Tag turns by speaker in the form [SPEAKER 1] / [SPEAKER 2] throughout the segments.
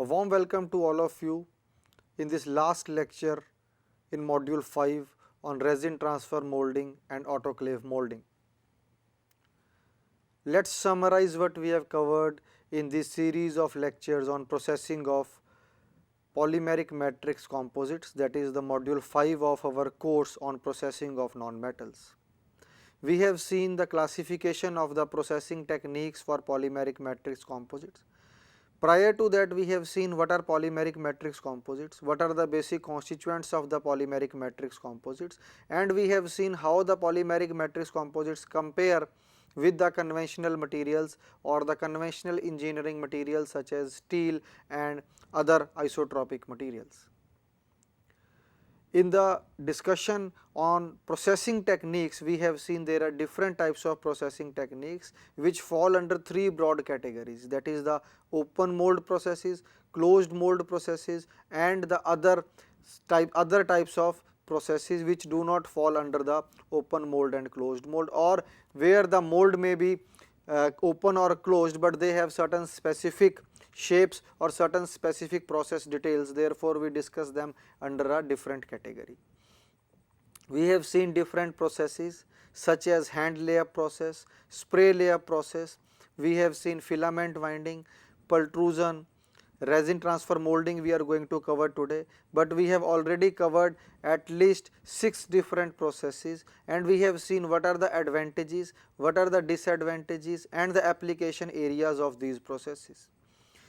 [SPEAKER 1] A warm welcome to all of you in this last lecture in Module 5 on resin transfer molding and autoclave molding. Let's summarize what we have covered in this series of lectures on processing of polymeric matrix composites, that is the Module 5 of our course on processing of non-metals. We have seen the classification of the processing techniques for polymeric matrix composites. Prior to that, we have seen what are polymeric matrix composites, what are the basic constituents of the polymeric matrix composites, and we have seen how the polymeric matrix composites compare with the conventional materials or the conventional engineering materials such as steel and other isotropic materials. In the discussion on processing techniques, we have seen there are different types of processing techniques which fall under three broad categories, that is the open mold processes, closed mold processes and the other types of processes which do not fall under the open mold and closed mold, or where the mold may be open or closed but they have certain specific shapes or certain specific process details, therefore we discuss them under a different category. We have seen different processes such as hand layup process, spray layup process, we have seen filament winding, pultrusion, resin transfer molding we are going to cover today, but we have already covered at least 6 different processes and we have seen what are the advantages, what are the disadvantages and the application areas of these processes.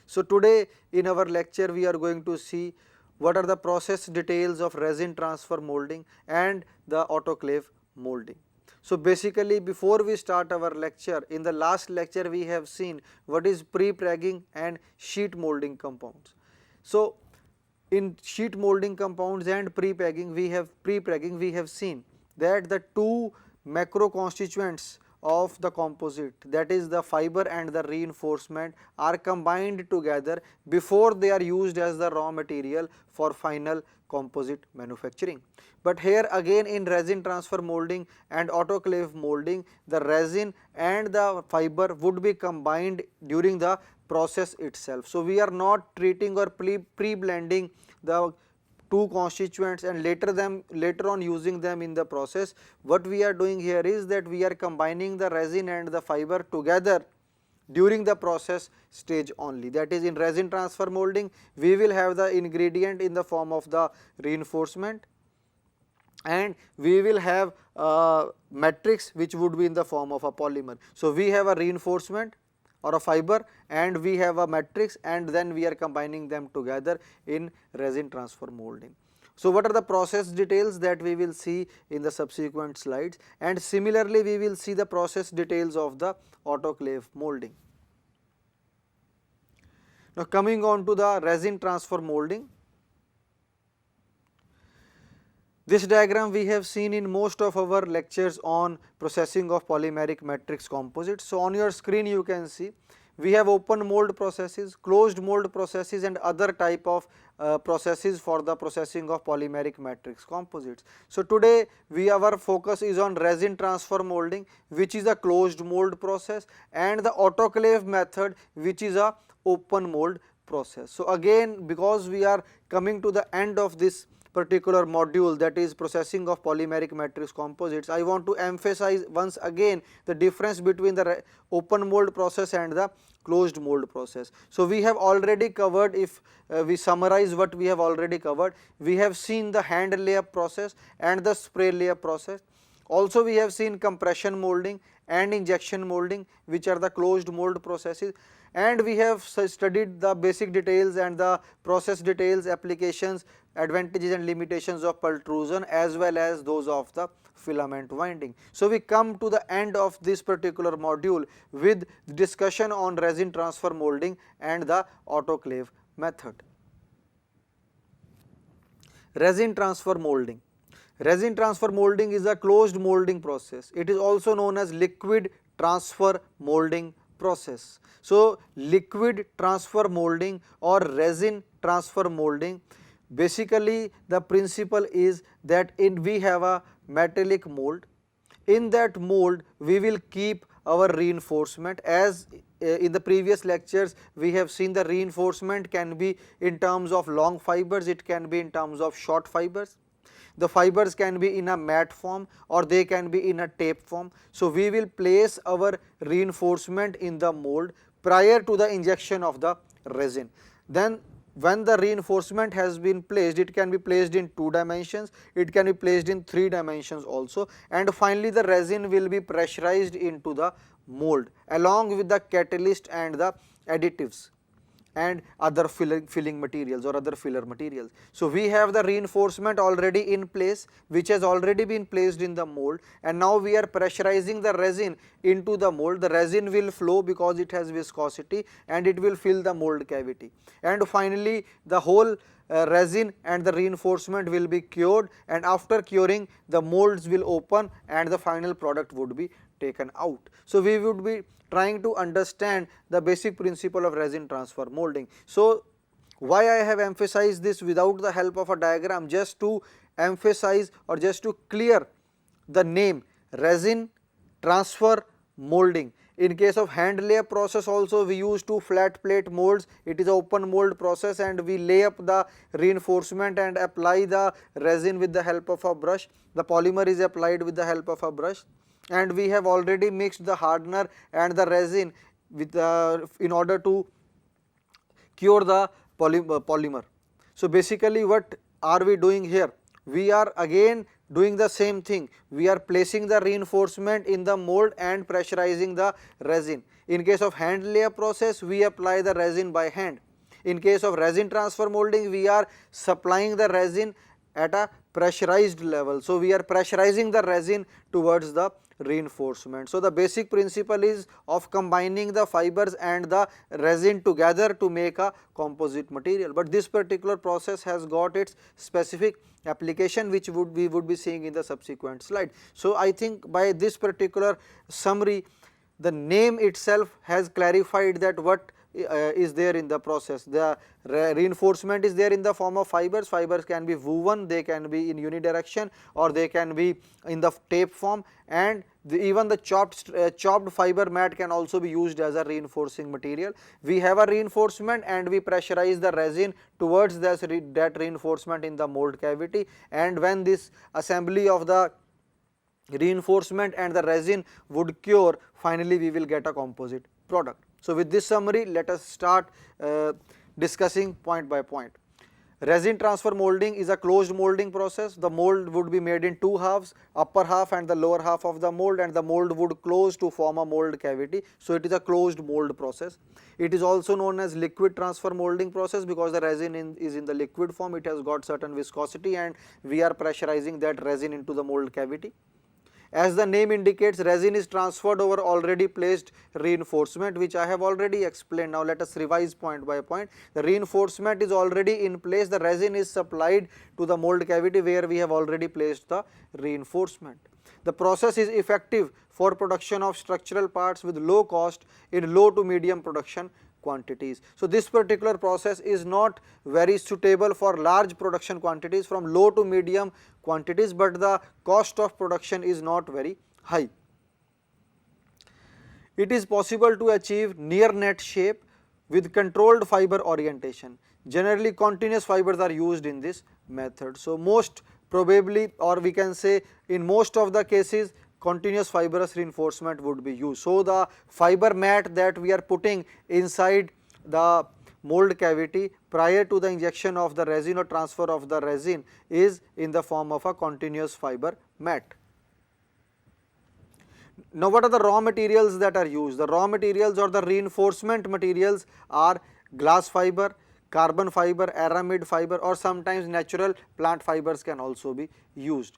[SPEAKER 1] So today in our lecture we are going to see what are the process details of resin transfer molding and the autoclave molding. So basically before we start our lecture, in the last lecture we have seen what is pre-pregging and sheet molding compounds. So in sheet molding compounds and pre-pregging we have seen that the two macro constituents of the composite, that is the fiber and the reinforcement, are combined together before they are used as the raw material for final composite manufacturing. But here again in resin transfer molding and autoclave molding, the resin and the fiber would be combined during the process itself. So we are not treating or pre-blending the two constituents and later on using them in the process. What we are doing here is that we are combining the resin and the fiber together during the process stage only. That is, in resin transfer molding we will have the ingredient in the form of the reinforcement and we will have a matrix which would be in the form of a polymer. So we have a reinforcement or a fiber and we have a matrix and then we are combining them together in resin transfer molding. So what are the process details that we will see in the subsequent slides, and similarly we will see the process details of the autoclave molding. Now coming on to the resin transfer molding. This diagram we have seen in most of our lectures on processing of polymeric matrix composites. So on your screen you can see we have open mold processes, closed mold processes and other type of processes for the processing of polymeric matrix composites. So today our focus is on resin transfer molding, which is a closed mold process, and the autoclave method, which is a open mold process. So again, because we are coming to the end of this particular module, that is processing of polymeric matrix composites, I want to emphasize once again the difference between the open mold process and the closed mold process. So we have already covered, if we summarize what we have already covered, we have seen the hand layup process and the spray layup process. Also we have seen compression molding and injection molding, which are the closed mold processes, and we have studied the basic details and the process details, applications, advantages and limitations of pultrusion as well as those of the filament winding. So we come to the end of this particular module with discussion on resin transfer molding and the autoclave method. Resin transfer molding. Resin transfer molding is a closed molding process. It is also known as liquid transfer molding process. So liquid transfer molding or resin transfer molding, basically the principle is that we have a metallic mold. In that mold we will keep our reinforcement as in the previous lectures we have seen the reinforcement can be in terms of long fibers, it can be in terms of short fibers. The fibers can be in a matte form or they can be in a tape form. So we will place our reinforcement in the mold prior to the injection of the resin. Then when the reinforcement has been placed, it can be placed in 2 dimensions, it can be placed in 3 dimensions also, and finally the resin will be pressurized into the mold along with the catalyst and the additives and other filling materials or other filler materials. So we have the reinforcement already in place, which has already been placed in the mold, and now we are pressurizing the resin into the mold. The resin will flow because it has viscosity and it will fill the mold cavity, and finally the whole resin and the reinforcement will be cured, and after curing the molds will open and the final product would be taken out. So we would be trying to understand the basic principle of resin transfer molding. So why I have emphasized this without the help of a diagram, just to emphasize or just to clear the name resin transfer molding. In case of hand layup process also we use 2 flat plate molds, it is a open mold process and we lay up the reinforcement and apply the resin with the help of a brush. The polymer is applied with the help of a brush, and we have already mixed the hardener and the resin with in order to cure the polymer. So basically what are we doing here? We are again doing the same thing. We are placing the reinforcement in the mold and pressurizing the resin. In case of hand layup process, we apply the resin by hand. In case of resin transfer molding, we are supplying the resin at a pressurized level. So we are pressurizing the resin towards the reinforcement. So the basic principle is of combining the fibers and the resin together to make a composite material, but this particular process has got its specific application which we would be seeing in the subsequent slide. So I think by this particular summary, the name itself has clarified that what is there in the process. The reinforcement is there in the form of fibers. Fibers can be woven, they can be in unidirection or they can be in the tape form, and even the chopped fiber mat can also be used as a reinforcing material. We have a reinforcement and we pressurize the resin towards that reinforcement in the mold cavity, and when this assembly of the reinforcement and the resin would cure, finally we will get a composite product. So with this summary, let us start discussing point by point. Resin transfer molding is a closed molding process. The mold would be made in 2 halves, upper half and the lower half of the mold, and the mold would close to form a mold cavity. So it is a closed mold process. It is also known as liquid transfer molding process because the resin is in the liquid form, it has got certain viscosity and we are pressurizing that resin into the mold cavity. As the name indicates, resin is transferred over already placed reinforcement, which I have already explained. Now let us revise point by point. The reinforcement is already in place, the resin is supplied to the mold cavity where we have already placed the reinforcement. The process is effective for production of structural parts with low cost in low to medium production quantities. So this particular process is not very suitable for large production quantities, from low to medium quantities, but the cost of production is not very high. It is possible to achieve near net shape with controlled fiber orientation. Generally continuous fibers are used in this method. So most probably, or we can say in most of the cases, continuous fibrous reinforcement would be used. So the fiber mat that we are putting inside the mold cavity prior to the injection of the resin or transfer of the resin is in the form of a continuous fiber mat. Now what are the raw materials that are used? The raw materials or the reinforcement materials are glass fiber, carbon fiber, aramid fiber, or sometimes natural plant fibers can also be used.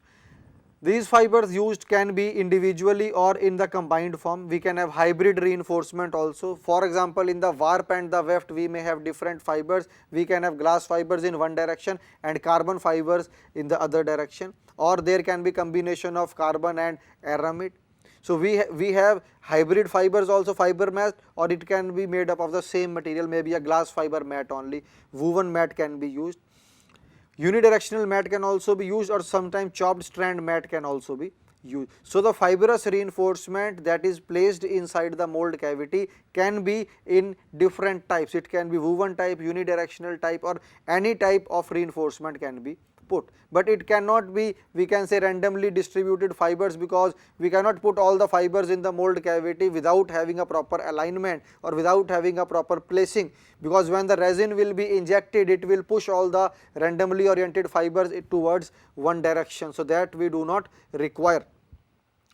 [SPEAKER 1] These fibers used can be individually or in the combined form. We can have hybrid reinforcement also. For example, in the warp and the weft we may have different fibers. We can have glass fibers in one direction and carbon fibers in the other direction, or there can be combination of carbon and aramid. So we have hybrid fibers also, fiber mat, or it can be made up of the same material, maybe a glass fiber mat only. Woven mat can be used. Unidirectional mat can also be used, or sometimes chopped strand mat can also be used. So, the fibrous reinforcement that is placed inside the mold cavity can be in different types. It can be woven type, unidirectional type, or any type of reinforcement can be put, but it cannot be, we can say, randomly distributed fibers, because we cannot put all the fibers in the mold cavity without having a proper alignment or without having a proper placing, because when the resin will be injected, it will push all the randomly oriented fibers towards one direction. So, that we do not require.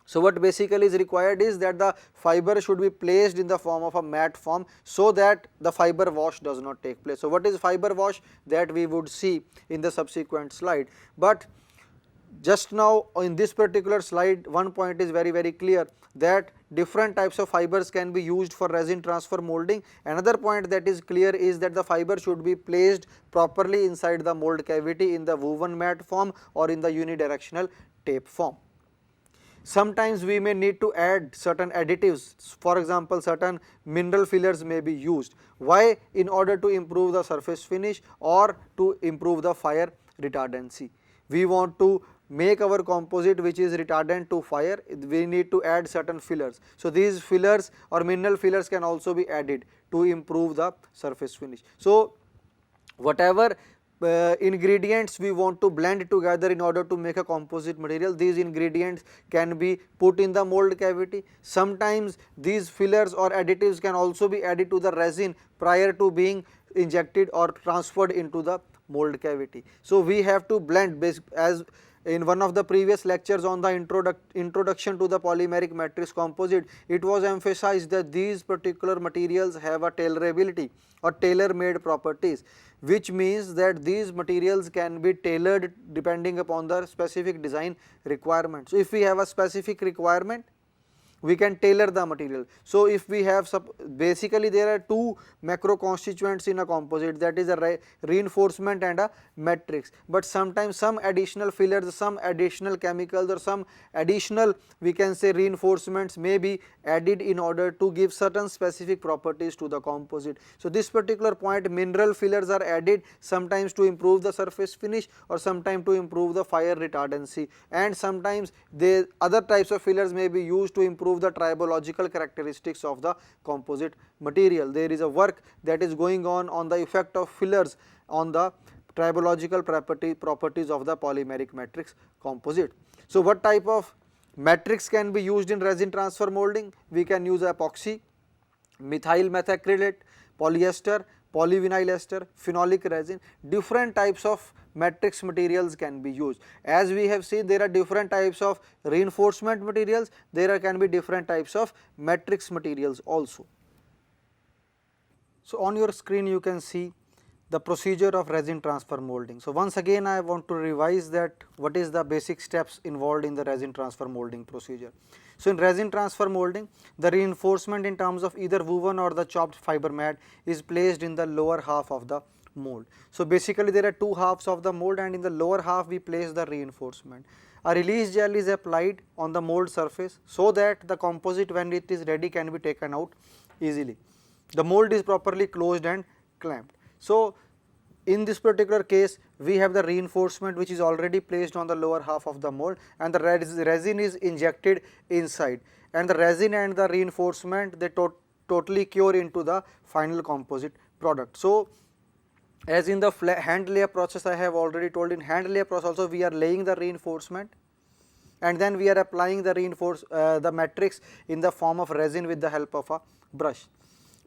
[SPEAKER 1] So, what basically is required is that the fiber should be placed in the form of a matte form, so that the fiber wash does not take place. So, what is fiber wash, that we would see in the subsequent slide, but just now in this particular slide one point is very clear, that different types of fibers can be used for resin transfer molding. Another point that is clear is that the fiber should be placed properly inside the mold cavity in the woven matte form or in the unidirectional tape form. Sometimes we may need to add certain additives, for example certain mineral fillers may be used. Why? In order to improve the surface finish or to improve the fire retardancy. We want to make our composite which is retardant to fire, we need to add certain fillers. So, these fillers or mineral fillers can also be added to improve the surface finish. So, whatever ingredients we want to blend together in order to make a composite material, these ingredients can be put in the mold cavity. Sometimes these fillers or additives can also be added to the resin prior to being injected or transferred into the mold cavity. So, we have to blend, as in one of the previous lectures on the introduction to the polymeric matrix composite, it was emphasized that these particular materials have a tailorability or tailor made properties, which means that these materials can be tailored depending upon the specific design requirement. So, if we have a specific requirement, we can tailor the material. So, if we have basically there are two macro constituents in a composite, that is a reinforcement and a matrix, but sometimes some additional fillers, some additional chemicals or some additional, we can say, reinforcements may be added in order to give certain specific properties to the composite. So, this particular point, mineral fillers are added sometimes to improve the surface finish or sometimes to improve the fire retardancy, and sometimes the other types of fillers may be used to improve the tribological characteristics of the composite material. There is a work that is going on the effect of fillers on the tribological properties of the polymeric matrix composite. So, what type of matrix can be used in resin transfer molding? We can use epoxy, methyl methacrylate, polyester, polyvinyl ester, phenolic resin. Different types of matrix materials can be used. As we have seen, there are different types of reinforcement materials, there can be different types of matrix materials also. So, on your screen you can see the procedure of resin transfer molding. So, once again I want to revise that what is the basic steps involved in the resin transfer molding procedure. So, in resin transfer molding, the reinforcement in terms of either woven or the chopped fiber mat is placed in the lower half of the mold. So, basically there are two halves of the mold, and in the lower half we place the reinforcement. A release gel is applied on the mold surface so that the composite, when it is ready, can be taken out easily. The mold is properly closed and clamped. So, in this particular case we have the reinforcement which is already placed on the lower half of the mold, and the resin is injected inside, and the resin and the reinforcement, they totally cure into the final composite product. So, as in the hand layer process, I have already told, in hand layer process also we are laying the reinforcement and then we are applying the the matrix in the form of resin with the help of a brush.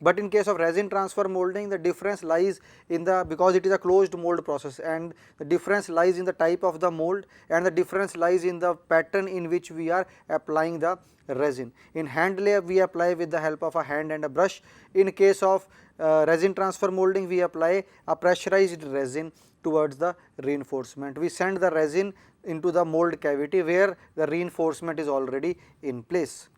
[SPEAKER 1] But in case of resin transfer molding, the difference lies in the, because it is a closed mold process, and the difference lies in the type of the mold, and the difference lies in the pattern in which we are applying the resin. In hand layer we apply with the help of a hand and a brush. In case of resin transfer molding, we apply a pressurized resin towards the reinforcement. We send the resin into the mold cavity where the reinforcement is already in place.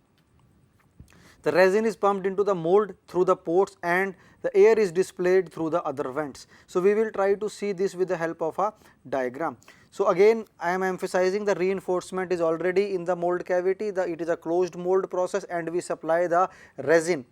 [SPEAKER 1] The resin is pumped into the mold through the ports and the air is displayed through the other vents. So, we will try to see this with the help of a diagram. So, again I am emphasizing the reinforcement is already in the mold cavity, it is a closed mold process and we supply the resin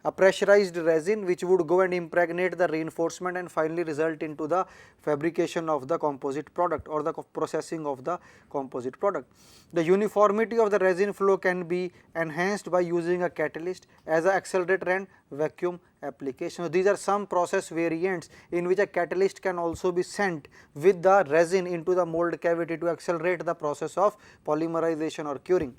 [SPEAKER 1] a pressurized resin which would go and impregnate the reinforcement and finally result into the fabrication of the composite product or the processing of the composite product. The uniformity of the resin flow can be enhanced by using a catalyst as an accelerator and vacuum application. So, these are some process variants in which a catalyst can also be sent with the resin into the mold cavity to accelerate the process of polymerization or curing.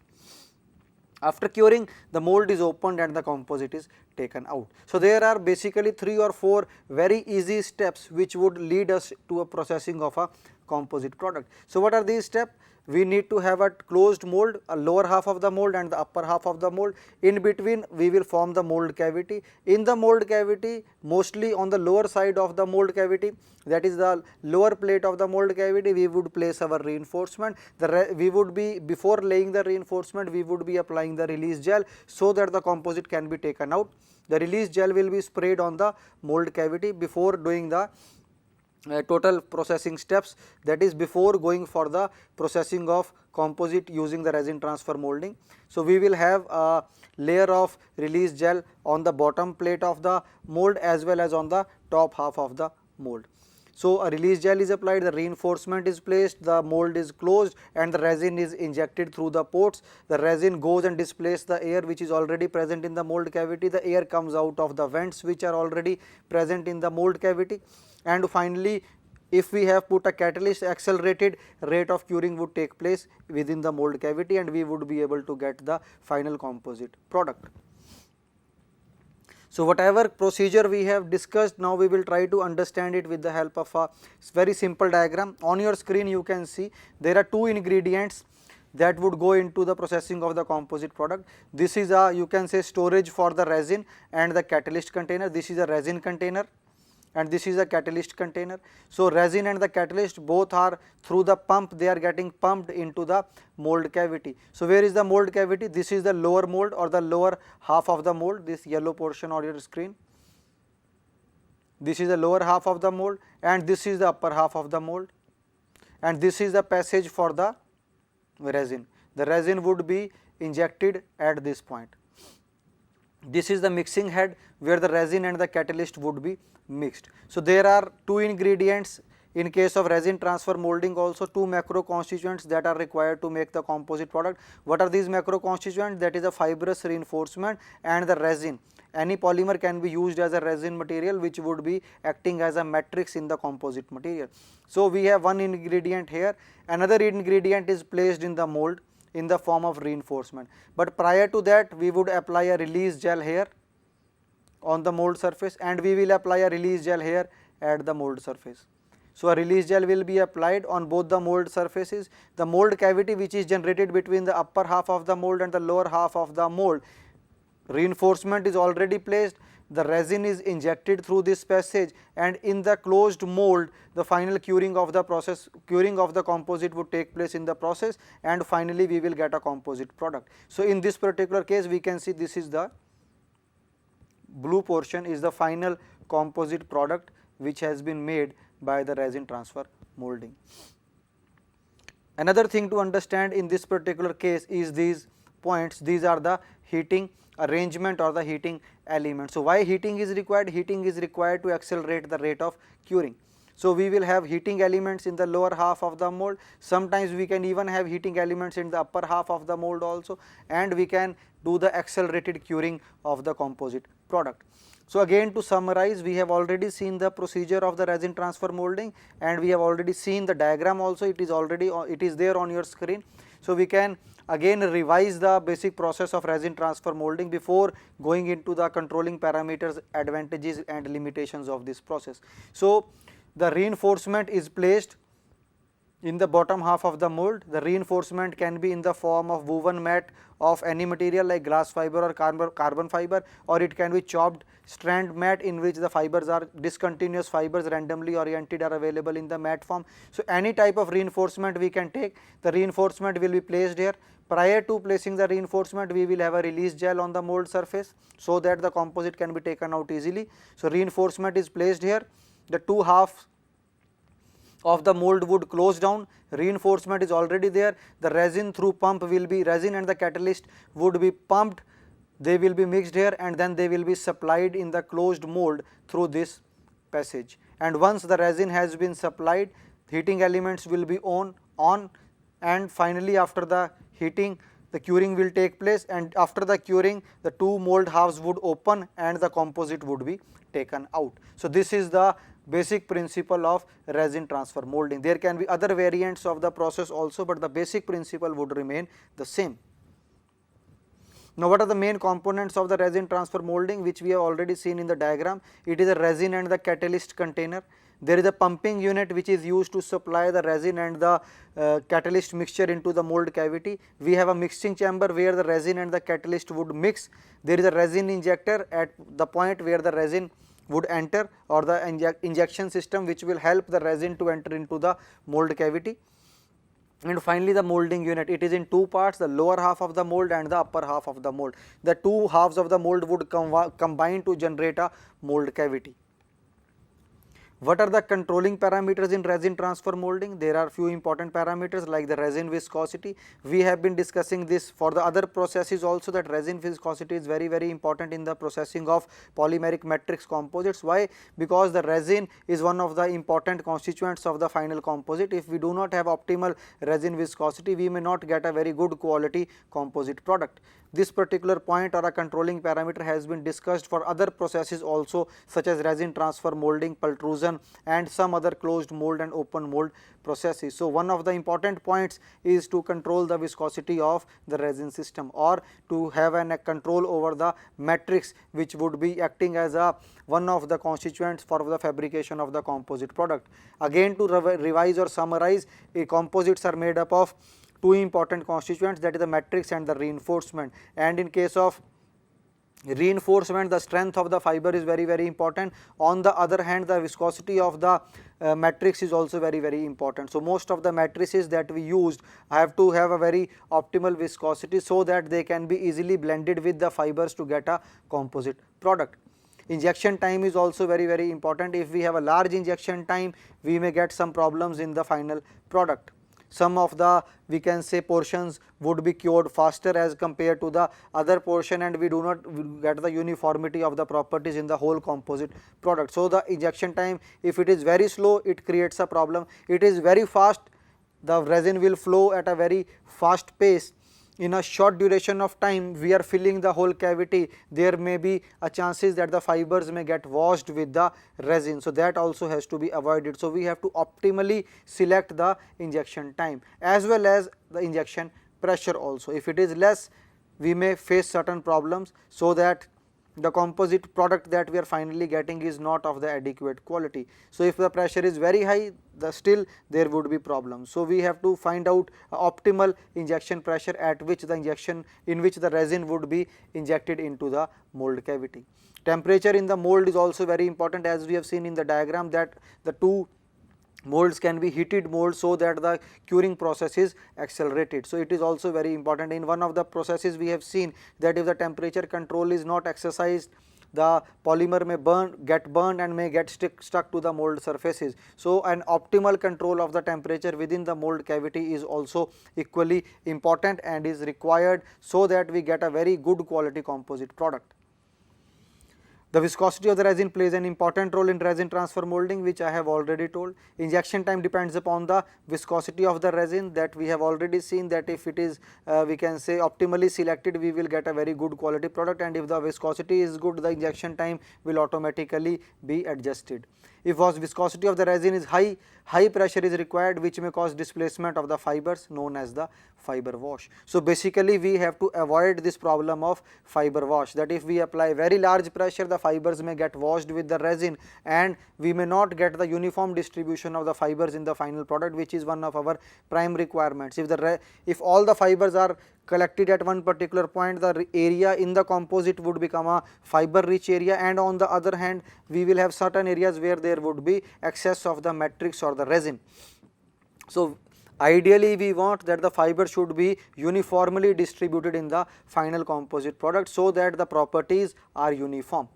[SPEAKER 1] After curing, the mold is opened and the composite is taken out. So, there are basically 3 or 4 very easy steps which would lead us to a processing of a composite product. So, what are these steps? We need to have a closed mold, a lower half of the mold and the upper half of the mold. In between we will form the mold cavity. In the mold cavity, mostly on the lower side of the mold cavity, that is the lower plate of the mold cavity, we would place our reinforcement. We would be, before laying the reinforcement, we would be applying the release gel so that the composite can be taken out. The release gel will be sprayed on the mold cavity before doing the total processing steps, that is before going for the processing of composite using the resin transfer molding. So, we will have a layer of release gel on the bottom plate of the mold as well as on the top half of the mold. So, a release gel is applied, the reinforcement is placed, the mold is closed and the resin is injected through the ports. The resin goes and displaces the air which is already present in the mold cavity. The air comes out of the vents which are already present in the mold cavity. And finally, if we have put a catalyst, accelerated rate of curing would take place within the mold cavity and we would be able to get the final composite product. So, whatever procedure we have discussed, now we will try to understand it with the help of a very simple diagram. On your screen you can see there are 2 ingredients that would go into the processing of the composite product. This is a, you can say, storage for the resin and the catalyst container. This is a resin container and this is a catalyst container. So, resin and the catalyst both are through the pump, they are getting pumped into the mold cavity. So, where is the mold cavity? This is the lower mold or the lower half of the mold, this yellow portion on your screen. This is the lower half of the mold and this is the upper half of the mold, and this is the passage for the resin. The resin would be injected at this point. This is the mixing head where the resin and the catalyst would be mixed. So, there are 2 ingredients in case of resin transfer molding, also 2 macro constituents that are required to make the composite product. What are these macro constituents? That is a fibrous reinforcement and the resin. Any polymer can be used as a resin material which would be acting as a matrix in the composite material. So, we have one ingredient here, another ingredient is placed in the mold in the form of reinforcement, but prior to that we would apply a release gel here on the mold surface and we will apply a release gel here at the mold surface. So, a release gel will be applied on both the mold surfaces. The mold cavity which is generated between the upper half of the mold and the lower half of the mold, reinforcement is already placed, the resin is injected through this passage and in the closed mold the final curing of the process, curing of the composite would take place in the process and finally we will get a composite product. So, in this particular case we can see this is the blue portion is the final composite product which has been made by the resin transfer molding. Another thing to understand in this particular case is these points, these are the heating arrangement or the heating element. So, why heating is required? Heating is required to accelerate the rate of curing. So, we will have heating elements in the lower half of the mold, sometimes we can even have heating elements in the upper half of the mold also, and we can do the accelerated curing of the composite product. So, again to summarize, we have already seen the procedure of the resin transfer molding and we have already seen the diagram also, it is there on your screen. So, we can again revise the basic process of resin transfer molding before going into the controlling parameters, advantages and limitations of this process. So, the reinforcement is placed in the bottom half of the mold. The reinforcement can be in the form of woven mat of any material like glass fiber or carbon fiber, or it can be chopped strand mat in which the fibers are discontinuous fibers randomly oriented are available in the mat form. So, any type of reinforcement we can take, the reinforcement will be placed here. Prior to placing the reinforcement we will have a release gel on the mold surface so that the composite can be taken out easily. So, reinforcement is placed here, the 2 halves of the mold would close down, reinforcement is already there, the resin through pump will be, resin and the catalyst would be pumped they will be mixed here and then they will be supplied in the closed mold through this passage. And once the resin has been supplied, heating elements will be on and finally after the heating the curing will take place, and after the curing the two mold halves would open and the composite would be taken out. So this is the basic principle of resin transfer molding. There can be other variants of the process also, but the basic principle would remain the same. Now what are the main components of the resin transfer molding, which we have already seen in the diagram? It is a resin and the catalyst container. There is a pumping unit which is used to supply the resin and the catalyst mixture into the mold cavity. We have a mixing chamber where the resin and the catalyst would mix. There is a resin injector at the point where the resin would enter, or the injection system which will help the resin to enter into the mold cavity. And finally the molding unit, it is in two parts, the lower half of the mold and the upper half of the mold. The two halves of the mold would combine to generate a mold cavity. What are the controlling parameters in resin transfer molding? There are few important parameters like the resin viscosity. We have been discussing this for the other processes also, that resin viscosity is very important in the processing of polymeric matrix composites. Why? Because the resin is one of the important constituents of the final composite. If we do not have optimal resin viscosity, we may not get a very good quality composite product. This particular point or a controlling parameter has been discussed for other processes also, such as resin transfer molding, pultrusion and some other closed mold and open mold processes. So one of the important points is to control the viscosity of the resin system, or to have a control over the matrix which would be acting as one of the constituents for the fabrication of the composite product. Again, to revise or summarize, composites are made up of two important constituents, that is the matrix and the reinforcement. And in case of reinforcement, the strength of the fiber is very important. On the other hand, the viscosity of the matrix is also very important. So most of the matrices that we used have to have a very optimal viscosity so that they can be easily blended with the fibers to get a composite product. Injection time is also very important. If we have a large injection time, we may get some problems in the final product. Some of the, we can say, portions would be cured faster as compared to the other portion, and we do not get the uniformity of the properties in the whole composite product. So the injection time, if it is very slow, it creates a problem. It is very fast, the resin will flow at a very fast pace. In a short duration of time, we are filling the whole cavity, there may be a chances that the fibers may get washed with the resin. So that also has to be avoided. So we have to optimally select the injection time as well as the injection pressure also. If it is less, we may face certain problems, so that the composite product that we are finally getting is not of the adequate quality. So if the pressure is very high, still there would be problems. So we have to find out optimal injection pressure at which the the resin would be injected into the mold cavity. Temperature in the mold is also very important, as we have seen in the diagram that the two molds can be heated molds so that the curing process is accelerated. So it is also very important. In one of the processes we have seen that if the temperature control is not exercised, the polymer may get burned and may get stuck to the mold surfaces. So an optimal control of the temperature within the mold cavity is also equally important and is required, so that we get a very good quality composite product. The viscosity of the resin plays an important role in resin transfer molding, which I have already told. Injection time depends upon the viscosity of the resin, that we have already seen that if it is we can say optimally selected, we will get a very good quality product, and if the viscosity is good, the injection time will automatically be adjusted. If viscosity of the resin is high pressure is required, which may cause displacement of the fibers, known as the fiber wash. So basically we have to avoid this problem of fiber wash, that if we apply very large pressure, the fibers may get washed with the resin and we may not get the uniform distribution of the fibers in the final product, which is one of our prime requirements. If all the fibers are collected at one particular point, the area in the composite would become a fiber rich area, and on the other hand we will have certain areas where there would be excess of the matrix or the resin. So ideally we want that the fiber should be uniformly distributed in the final composite product, so that the properties are uniform.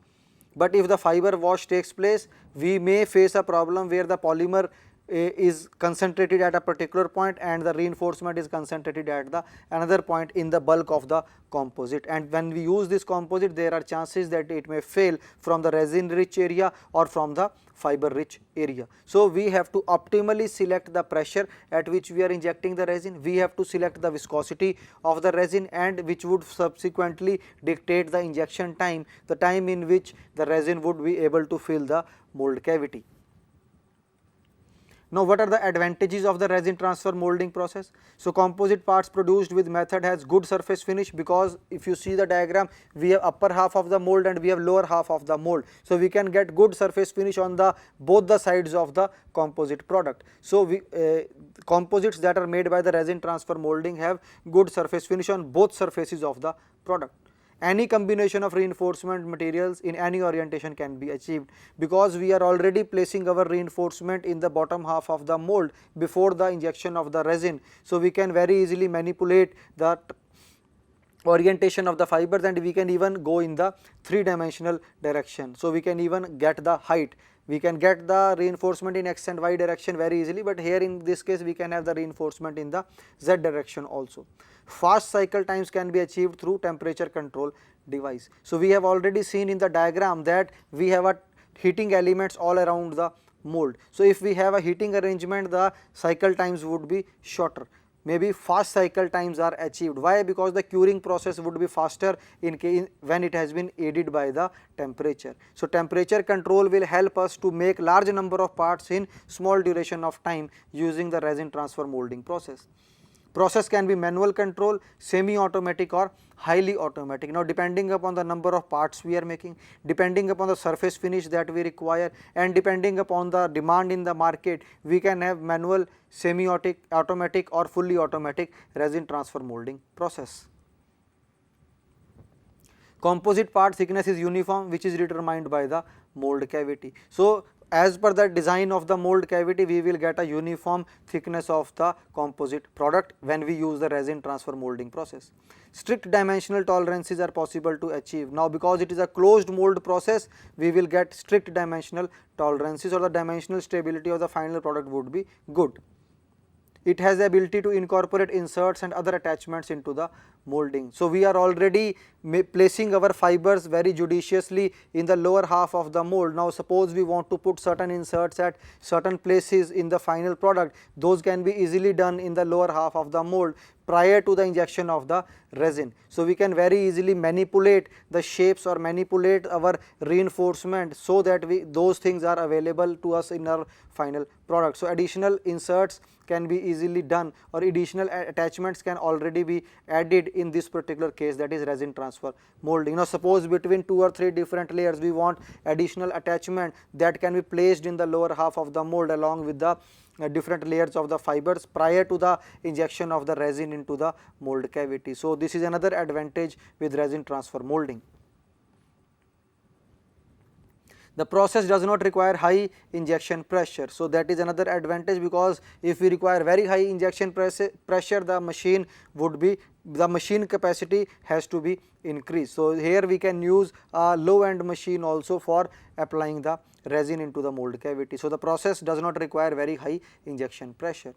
[SPEAKER 1] But if the fiber wash takes place, we may face a problem where the polymer is concentrated at a particular point and the reinforcement is concentrated at the another point in the bulk of the composite, and when we use this composite there are chances that it may fail from the resin rich area or from the fiber rich area. So, we have to optimally select the pressure at which we are injecting the resin, we have to select the viscosity of the resin, and which would subsequently dictate the injection time, the time in which the resin would be able to fill the mold cavity. Now, what are the advantages of the resin transfer molding process? So, composite parts produced with method has good surface finish, because if you see the diagram, we have upper half of the mold and we have lower half of the mold. So, we can get good surface finish on the both the sides of the composite product. So, composites that are made by the resin transfer molding have good surface finish on both surfaces of the product. Any combination of reinforcement materials in any orientation can be achieved, because we are already placing our reinforcement in the bottom half of the mold before the injection of the resin. So, we can very easily manipulate the orientation of the fibers, and we can even go in the 3-dimensional direction. So, we can even get the height. We can get the reinforcement in x and y direction very easily, but here in this case we can have the reinforcement in the z direction also. Fast cycle times can be achieved through temperature control device. So, we have already seen in the diagram that we have a heating elements all around the mold. So, if we have a heating arrangement, the cycle times would be shorter. Maybe fast cycle times are achieved. Why? Because the curing process would be faster when it has been aided by the temperature. So, temperature control will help us to make large number of parts in small duration of time using the resin transfer molding process. Process can be manual control, semi-automatic or highly automatic. Now, depending upon the number of parts we are making, depending upon the surface finish that we require, and depending upon the demand in the market, we can have manual, semi-automatic or fully automatic resin transfer molding process. Composite part thickness is uniform, which is determined by the mold cavity. So, as per the design of the mold cavity, we will get a uniform thickness of the composite product when we use the resin transfer molding process. Strict dimensional tolerances are possible to achieve. Now, because it is a closed mold process, we will get strict dimensional tolerances, or the dimensional stability of the final product would be good. It has the ability to incorporate inserts and other attachments into the molding. So, we are already placing our fibers very judiciously in the lower half of the mold. Now, suppose we want to put certain inserts at certain places in the final product, those can be easily done in the lower half of the mold prior to the injection of the resin. So, we can very easily manipulate the shapes or manipulate our reinforcement, so that those things are available to us in our final product. So, additional inserts can be easily done, or additional attachments can already be added in this particular case, that is resin transfer molding. Now, suppose between 2 or 3 different layers we want additional attachment that can be placed in the lower half of the mold along with the different layers of the fibers prior to the injection of the resin into the mold cavity. So, this is another advantage with resin transfer molding. The process does not require high injection pressure. So, that is another advantage, because if we require very high injection pressure, the machine capacity has to be increased. So, here we can use a low end machine also for applying the resin into the mold cavity. So, the process does not require very high injection pressure.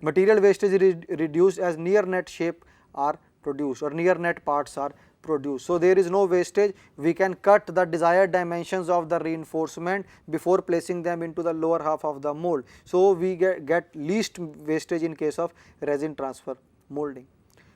[SPEAKER 1] Material wastage is reduced as near net shape are produced, or near net parts are produced. So, there is no wastage. We can cut the desired dimensions of the reinforcement before placing them into the lower half of the mold. So, we get least wastage in case of resin transfer molding.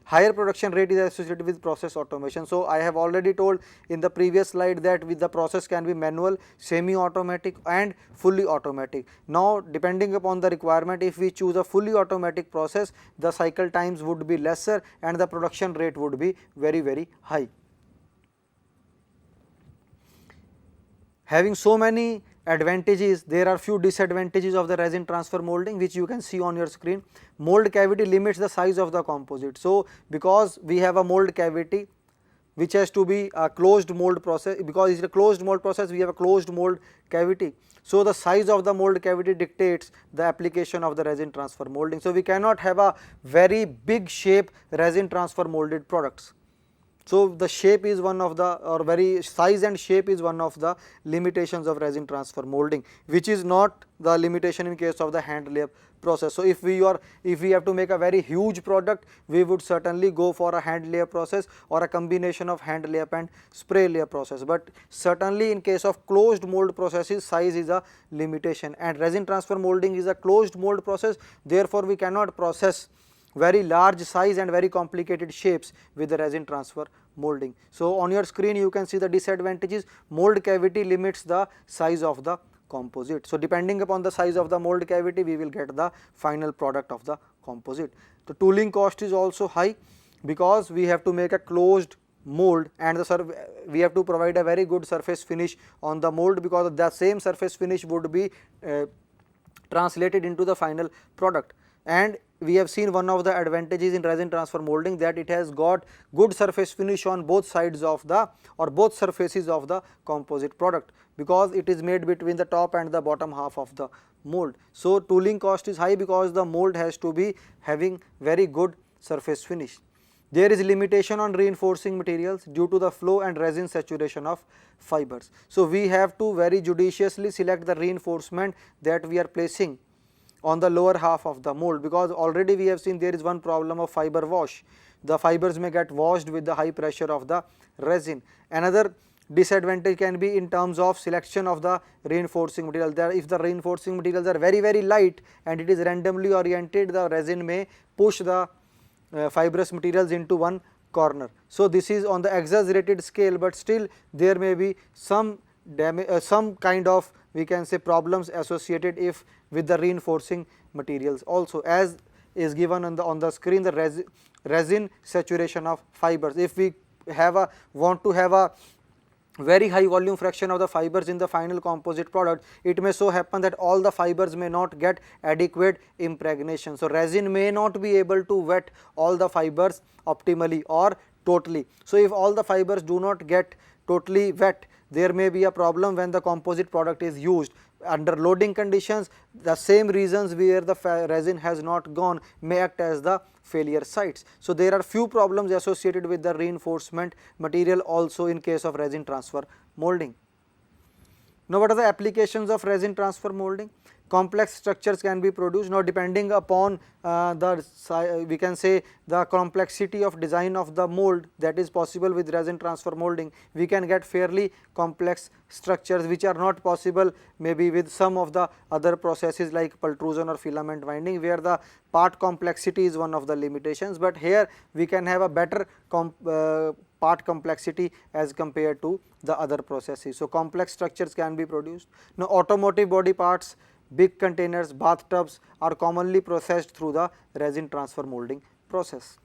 [SPEAKER 1] Higher production rate is associated with process automation. So, I have already told in the previous slide that with the process can be manual, semi-automatic and fully automatic. Now, depending upon the requirement, if we choose a fully automatic process, the cycle times would be lesser and the production rate would be very high. Having so many advantages, there are few disadvantages of the resin transfer molding, which you can see on your screen. Mold cavity limits the size of the composite. So, because we have a mold cavity which has to be a closed mold process, because it is a closed mold process, we have a closed mold cavity. So, the size of the mold cavity dictates the application of the resin transfer molding. So, we cannot have a very big shape resin transfer molded products. So the shape is one of the, or very size and shape is one of the limitations of resin transfer molding, which is not the limitation in case of the hand layup process. So if we have to make a very huge product, we would certainly go for a hand layup process or a combination of hand layup and spray layup process. But certainly in case of closed mold processes, size is a limitation, and resin transfer molding is a closed mold process. Therefore we cannot process very large size and very complicated shapes with the resin transfer molding. So on your screen you can see the disadvantages. Mold cavity limits the size of the composite. So depending upon the size of the mold cavity, we will get the final product of the composite. The tooling cost is also high, because we have to make a closed mold, and we have to provide a very good surface finish on the mold, because the same surface finish would be translated into the final product. And we have seen one of the advantages in resin transfer molding, that it has got good surface finish on both sides of the, or both surfaces of the composite product, because it is made between the top and the bottom half of the mold. So tooling cost is high, because the mold has to be having very good surface finish. There is limitation on reinforcing materials due to the flow and resin saturation of fibers. So we have to very judiciously select the reinforcement that we are placing on the lower half of the mold, because already we have seen there is one problem of fiber wash. The fibers may get washed with the high pressure of the resin. Another disadvantage can be in terms of selection of the reinforcing material. If the reinforcing materials are very light and it is randomly oriented, the resin may push the fibrous materials into one corner. So this is on the exaggerated scale, but still there may be some damage, some kind of, we can say, problems associated if with the reinforcing materials also, as is given on the screen, the resin saturation of fibers. If we want to have a very high volume fraction of the fibers in the final composite product, it may so happen that all the fibers may not get adequate impregnation. So resin may not be able to wet all the fibers optimally or totally. So if all the fibers do not get totally wet, there may be a problem when the composite product is used. Under loading conditions, the same reasons where the resin has not gone may act as the failure sites. So there are few problems associated with the reinforcement material also in case of resin transfer molding. Now what are the applications of resin transfer molding? Complex structures can be produced. Now depending upon we can say the complexity of design of the mold that is possible with resin transfer molding, we can get fairly complex structures which are not possible maybe with some of the other processes like pultrusion or filament winding, where the part complexity is one of the limitations, but here we can have a better part complexity as compared to the other processes. So complex structures can be produced. Now automotive body parts, big containers, bathtubs are commonly processed through the resin transfer molding process.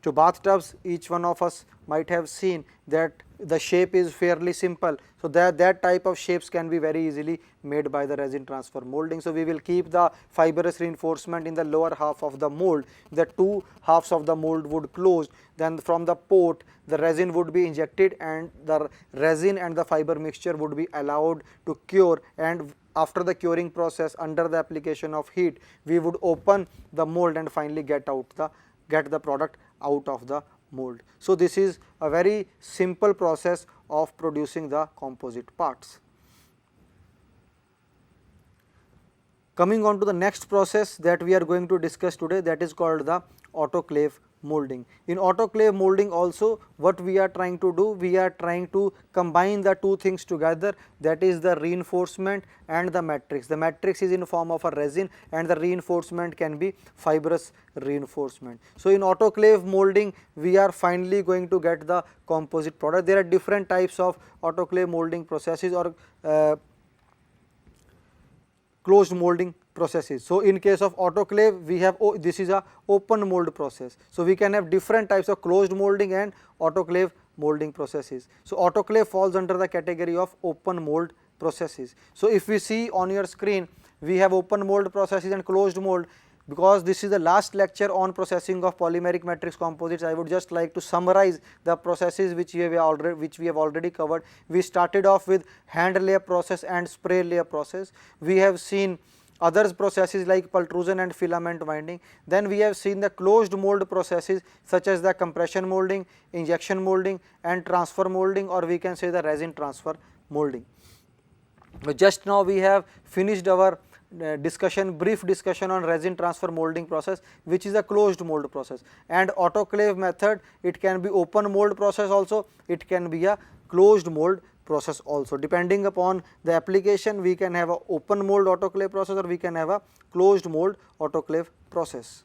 [SPEAKER 1] So bathtubs, each one of us might have seen that the shape is fairly simple. So that type of shapes can be very easily made by the resin transfer molding. So we will keep the fibrous reinforcement in the lower half of the mold. The two halves of the mold would close. Then from the port, the resin would be injected, and the resin and the fiber mixture would be allowed to cure, and after the curing process, under the application of heat, we would open the mold and finally get the product out of the mold. So this is a very simple process of producing the composite parts. Coming on to the next process that we are going to discuss today, that is called the autoclave molding. In autoclave molding also, what we are trying to do, we are trying to combine the two things together, that is the reinforcement and the matrix. The matrix is in form of a resin and the reinforcement can be fibrous reinforcement. So in autoclave molding, we are finally going to get the composite product. There are different types of autoclave molding processes or closed molding processes. So in case of autoclave, we have this is a open mold process. So we can have different types of closed molding and autoclave molding processes. So autoclave falls under the category of open mold processes. So if we see on your screen, we have open mold processes and closed mold. Because this is the last lecture on processing of polymeric matrix composites, I would just like to summarize the processes which we have already covered. We started off with hand layer process and spray layer process. We have seen other processes like pultrusion and filament winding. Then we have seen the closed mold processes such as the compression molding, injection molding and transfer molding, or we can say the resin transfer molding. Just now we have finished our brief discussion on resin transfer molding process, which is a closed mold process, and autoclave method, it can be open mold process also, it can be a closed mold process also. Depending upon the application, we can have a open mold autoclave process or we can have a closed mold autoclave process.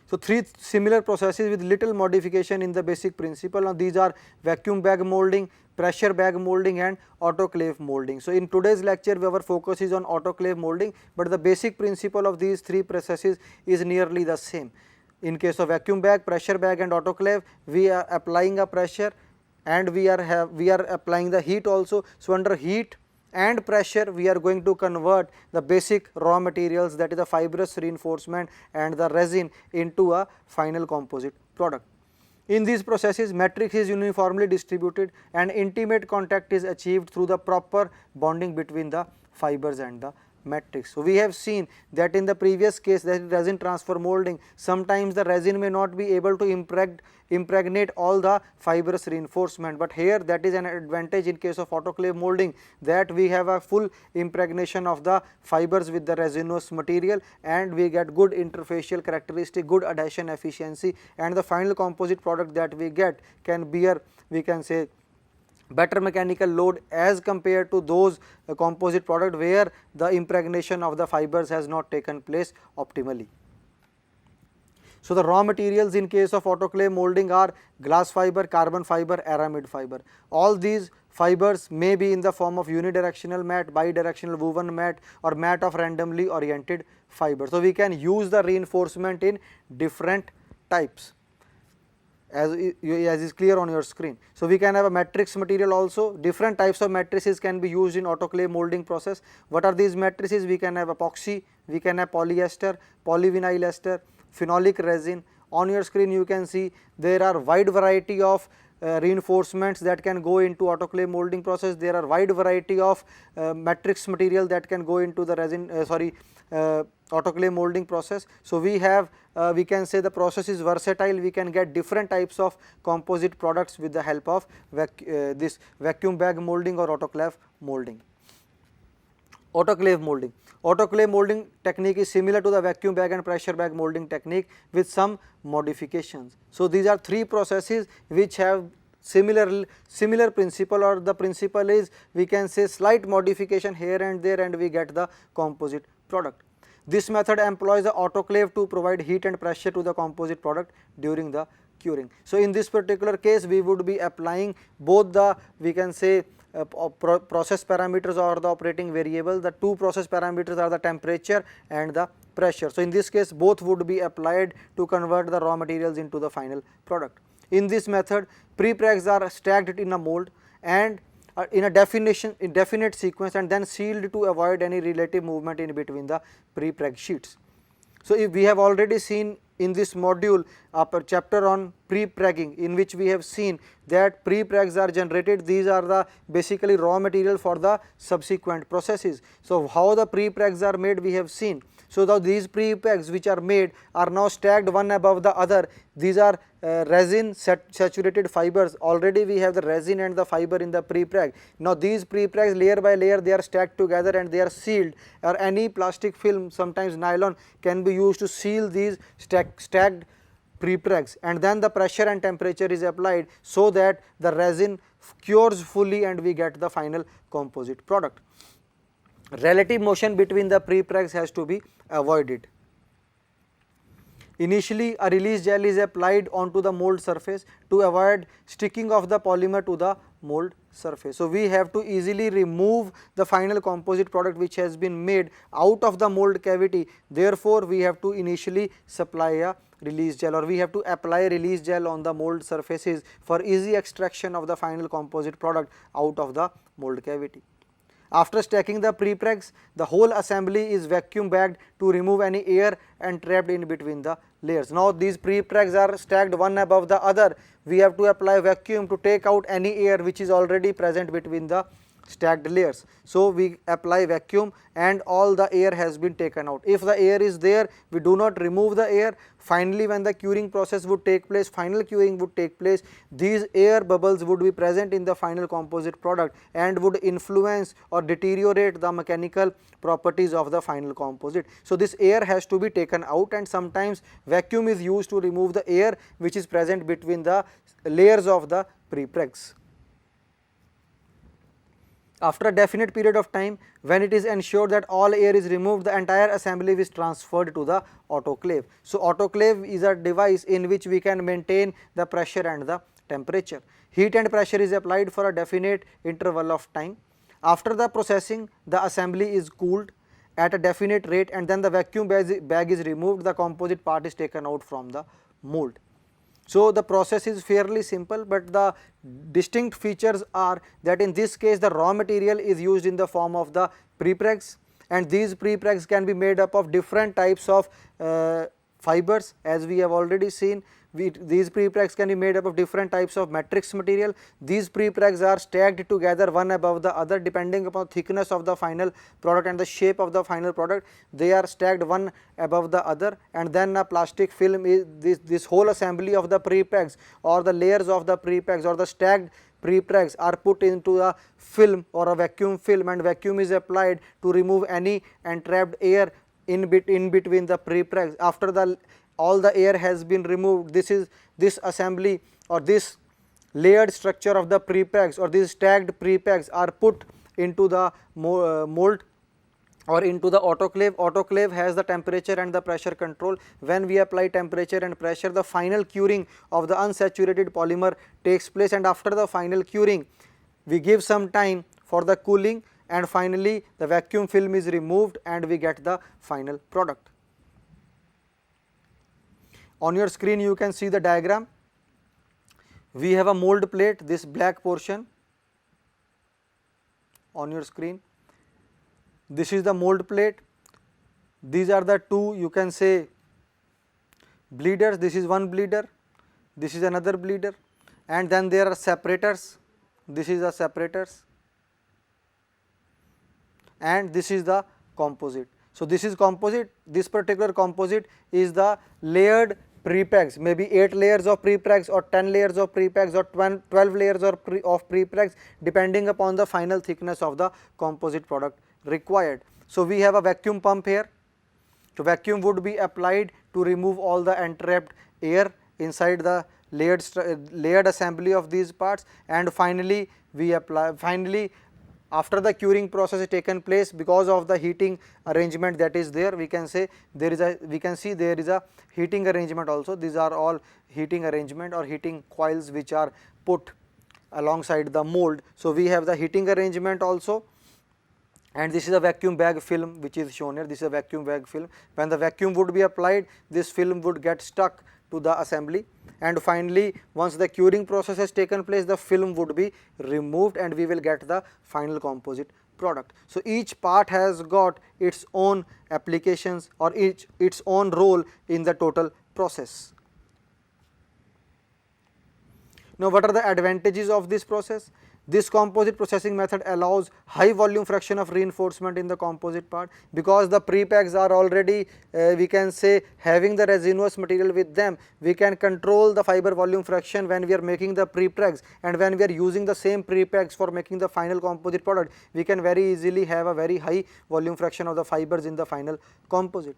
[SPEAKER 1] So, three similar processes with little modification in the basic principle. Now, these are vacuum bag molding, pressure bag molding and autoclave molding. So, in today's lecture our focus is on autoclave molding, but the basic principle of these three processes is nearly the same. In case of vacuum bag, pressure bag and autoclave, we are applying a pressure and we are applying the heat also. So, under heat and pressure we are going to convert the basic raw materials, that is the fibrous reinforcement and the resin, into a final composite product. In these processes, matrix is uniformly distributed and intimate contact is achieved through the proper bonding between the fibers and the matrix. So, we have seen that in the previous case, that is resin transfer molding, sometimes the resin may not be able to impregnate all the fibrous reinforcement, but here that is an advantage in case of autoclave molding, that we have a full impregnation of the fibers with the resinous material and we get good interfacial characteristic, good adhesion efficiency, and the final composite product that we get can bear, we can say, better mechanical load as compared to those composite product where the impregnation of the fibers has not taken place optimally. So, the raw materials in case of autoclave molding are glass fiber, carbon fiber, aramid fiber. All these fibers may be in the form of unidirectional mat, bidirectional woven mat or mat of randomly oriented fiber. So, we can use the reinforcement in different types, as is clear on your screen. So, we can have a matrix material also. Different types of matrices can be used in autoclave molding process. What are these matrices? We can have epoxy, we can have polyester, polyvinyl ester, phenolic resin. On your screen you can see there are wide variety of reinforcements that can go into autoclave molding process. There are wide variety of matrix material that can go into the resin autoclave molding process. So, we have we can say the process is versatile, we can get different types of composite products with the help of this vacuum bag molding or autoclave molding. Autoclave molding. Autoclave molding technique is similar to the vacuum bag and pressure bag molding technique with some modifications. So, these are three processes which have similar principle, or the principle is, we can say, slight modification here and there and we get the composite product. This method employs the autoclave to provide heat and pressure to the composite product during the curing. So, in this particular case we would be applying both the, we can say, process parameters or the operating variable. The two process parameters are the temperature and the pressure. So, in this case both would be applied to convert the raw materials into the final product. In this method, prepregs are stacked in a mold and in a definite sequence and then sealed to avoid any relative movement in between the prepreg sheets. So, if we have already seen in this module a chapter on prepregging, in which we have seen that prepregs are generated, these are the basically raw material for the subsequent processes. So, how the prepregs are made we have seen. So, these prepregs which are made are now stacked one above the other. These are resin saturated fibers. Already we have the resin and the fiber in the prepreg. Now, these prepregs layer by layer they are stacked together and they are sealed, or any plastic film, sometimes nylon, can be used to seal these stacked prepregs, and then the pressure and temperature is applied so that the resin cures fully and we get the final composite product. Relative motion between the prepregs has to be avoided. Initially, a release gel is applied onto the mold surface to avoid sticking of the polymer to the mold surface. So, we have to easily remove the final composite product which has been made out of the mold cavity. Therefore, we have to initially supply a release gel, or we have to apply release gel on the mold surfaces for easy extraction of the final composite product out of the mold cavity. After stacking the prepregs, the whole assembly is vacuum bagged to remove any air and trapped in between the layers. Now, these prepregs are stacked one above the other. We have to apply vacuum to take out any air which is already present between the stacked layers. So we apply vacuum and all the air has been taken out. If the air is there, we do not remove the air. Finally, when the curing process would take place, final curing would take place, these air bubbles would be present in the final composite product and would influence or deteriorate the mechanical properties of the final composite. So this air has to be taken out, and sometimes vacuum is used to remove the air which is present between the layers of the prepregs. After a definite period of time, when it is ensured that all air is removed, the entire assembly is transferred to the autoclave. So autoclave is a device in which we can maintain the pressure and the temperature. Heat and pressure is applied for a definite interval of time. After the processing, the assembly is cooled at a definite rate, and then the vacuum bag is removed, the composite part is taken out from the mold. So the process is fairly simple, but the distinct features are that in this case the raw material is used in the form of the prepregs, and these prepregs can be made up of different types of fibers. As we have already seen, these prepregs can be made up of different types of matrix material. These prepregs are stacked together one above the other depending upon thickness of the final product and the shape of the final product. They are stacked one above the other, and then a plastic film is this whole assembly of the prepregs or the layers of the prepregs or the stacked prepregs are put into a film or a vacuum film, and vacuum is applied to remove any entrapped air in between the prepregs. After all the air has been removed, this assembly or this layered structure of the prepregs or these stacked prepregs are put into the mold or into the autoclave. Autoclave has the temperature and the pressure control. When we apply temperature and pressure, the final curing of the unsaturated polymer takes place, and after the final curing we give some time for the cooling, and finally the vacuum film is removed and we get the final product. On your screen you can see the diagram. We have a mold plate, this black portion on your screen. This is the mold plate. These are the two, you can say, bleeders. This is one bleeder, this is another bleeder, and then there are separators. This is the separators, and this is the composite. So this is composite. This particular composite is the layered prepregs, maybe 8 layers of prepregs or 10 layers of prepregs or 12 layers of prepregs depending upon the final thickness of the composite product required. So we have a vacuum pump here. So vacuum would be applied to remove all the entrapped air inside the layered assembly of these parts, and finally after the curing process is taken place, because of the heating arrangement that is there, we can see there is a heating arrangement also. These are all heating arrangement or heating coils which are put alongside the mold. So we have the heating arrangement also, and this is a vacuum bag film which is shown here. This is a vacuum bag film. When the vacuum would be applied, this film would get stuck to the assembly, and finally once the curing process has taken place, the film would be removed and we will get the final composite product. So each part has got its own applications or its own role in the total process. Now what are the advantages of this process? This composite processing method allows high volume fraction of reinforcement in the composite part, because the prepegs are already we can say having the resinous material with them. We can control the fiber volume fraction when we are making the prepregs, and when we are using the same prepegs for making the final composite product, we can very easily have a very high volume fraction of the fibers in the final composite.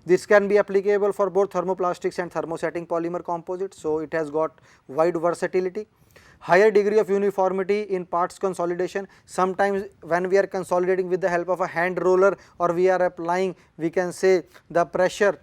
[SPEAKER 1] This can be applicable for both thermoplastics and thermosetting polymer composites, so it has got wide versatility. Higher degree of uniformity in parts consolidation. Sometimes when we are consolidating with the help of a hand roller or we are applying, we can say, the pressure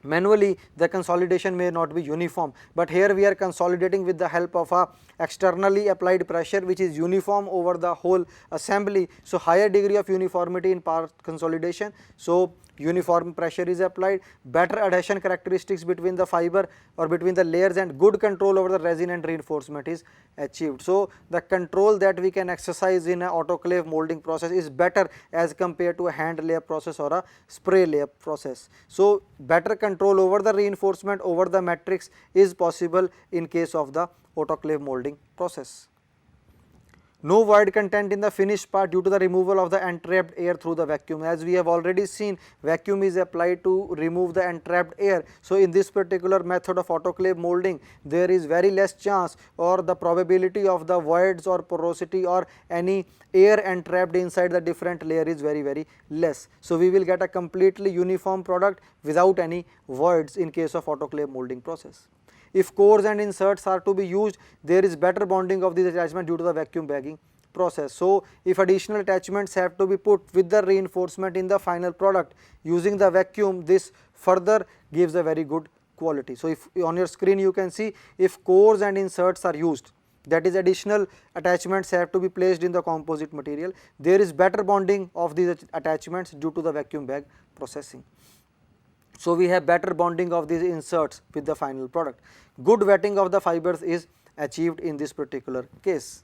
[SPEAKER 1] manually, the consolidation may not be uniform, but here we are consolidating with the help of a externally applied pressure which is uniform over the whole assembly. So higher degree of uniformity in part consolidation. So uniform pressure is applied, better adhesion characteristics between the fiber or between the layers, and good control over the resin and reinforcement is achieved. So the control that we can exercise in an autoclave molding process is better as compared to a hand layup process or a spray layup process. So better control over the reinforcement over the matrix is possible in case of the autoclave molding process. No void content in the finished part due to the removal of the entrapped air through the vacuum. As we have already seen, vacuum is applied to remove the entrapped air. So, in this particular method of autoclave molding, there is very less chance or the probability of the voids or porosity or any air entrapped inside the different layer is very less. So, we will get a completely uniform product without any voids in case of autoclave molding process. If cores and inserts are to be used, there is better bonding of these attachments due to the vacuum bagging process. So, if additional attachments have to be put with the reinforcement in the final product using the vacuum, this further gives a very good quality. So, if on your screen you can see, if cores and inserts are used, that is additional attachments have to be placed in the composite material, there is better bonding of these attachments due to the vacuum bag processing. So, we have better bonding of these inserts with the final product. Good wetting of the fibers is achieved in this particular case.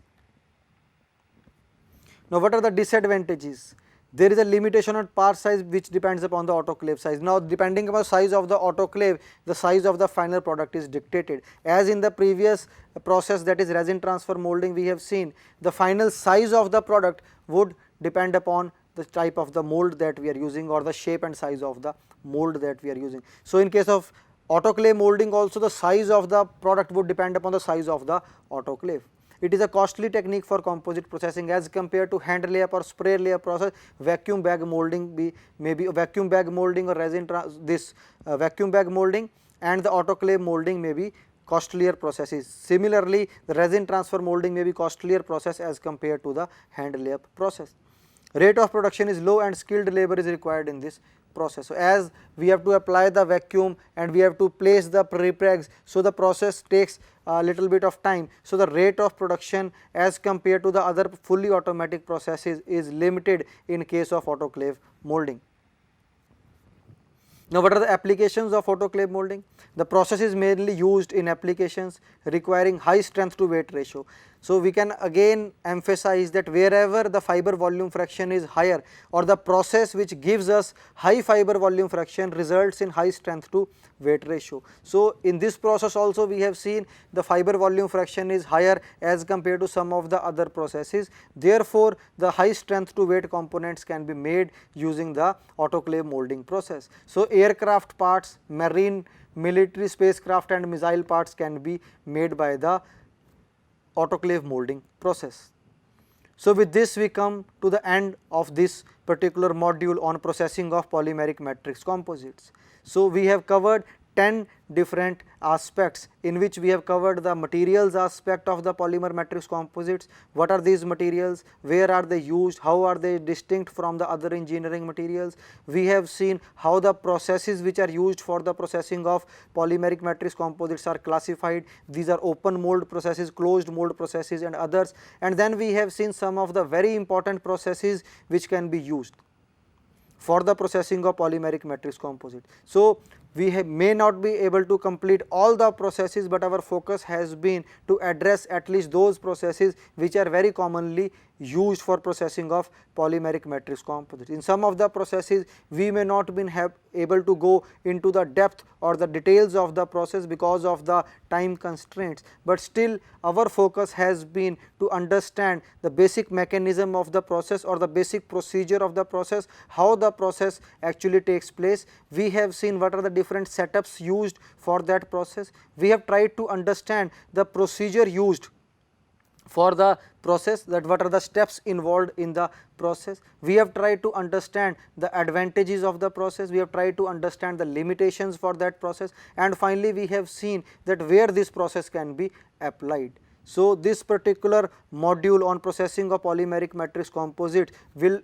[SPEAKER 1] Now, what are the disadvantages? There is a limitation on part size which depends upon the autoclave size. Now, depending upon the size of the autoclave, the size of the final product is dictated. As in the previous process, that is resin transfer molding, we have seen the final size of the product would depend upon the type of the mold that we are using or the shape and size of the mold that we are using. So, in case of autoclave molding also, the size of the product would depend upon the size of the autoclave. It is a costly technique for composite processing as compared to hand layup or spray layup process. Vacuum bag molding maybe vacuum bag molding or resin vacuum bag molding and the autoclave molding may be costlier processes. Similarly, the resin transfer molding may be costlier process as compared to the hand layup process. Rate of production is low and skilled labor is required in this process. So, as we have to apply the vacuum and we have to place the prepregs, so the process takes a little bit of time. So, the rate of production as compared to the other fully automatic processes is limited in case of autoclave molding. Now, what are the applications of autoclave molding? The process is mainly used in applications requiring high strength to weight ratio. So, we can again emphasize that wherever the fiber volume fraction is higher or the process which gives us high fiber volume fraction results in high strength to weight ratio. So, in this process also we have seen the fiber volume fraction is higher as compared to some of the other processes. Therefore, the high strength to weight components can be made using the autoclave molding process. So, aircraft parts, marine, military spacecraft and missile parts can be made by the autoclave molding process. So, with this we come to the end of this particular module on processing of polymeric matrix composites. So, we have covered 10 different aspects in which we have covered the materials aspect of the polymer matrix composites. What are these materials, where are they used, how are they distinct from the other engineering materials. We have seen how the processes which are used for the processing of polymeric matrix composites are classified. These are open mold processes, closed mold processes and others, and then we have seen some of the very important processes which can be used for the processing of polymeric matrix composite. So, we may not be able to complete all the processes, but our focus has been to address at least those processes which are very commonly used for processing of polymeric matrix composites. In some of the processes we may not be able to go into the depth or the details of the process because of the time constraints, but still our focus has been to understand the basic mechanism of the process or the basic procedure of the process, how the process actually takes place. We have seen what are the different setups used for that process. We have tried to understand the procedure used for the process, that what are the steps involved in the process. We have tried to understand the advantages of the process, we have tried to understand the limitations for that process, and finally we have seen that where this process can be applied. So, this particular module on processing of polymeric matrix composite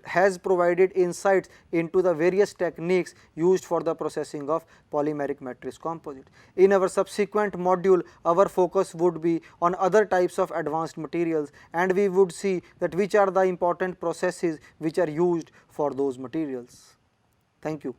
[SPEAKER 1] has provided insights into the various techniques used for the processing of polymeric matrix composite. In our subsequent module, our focus would be on other types of advanced materials, and we would see that which are the important processes which are used for those materials. Thank you.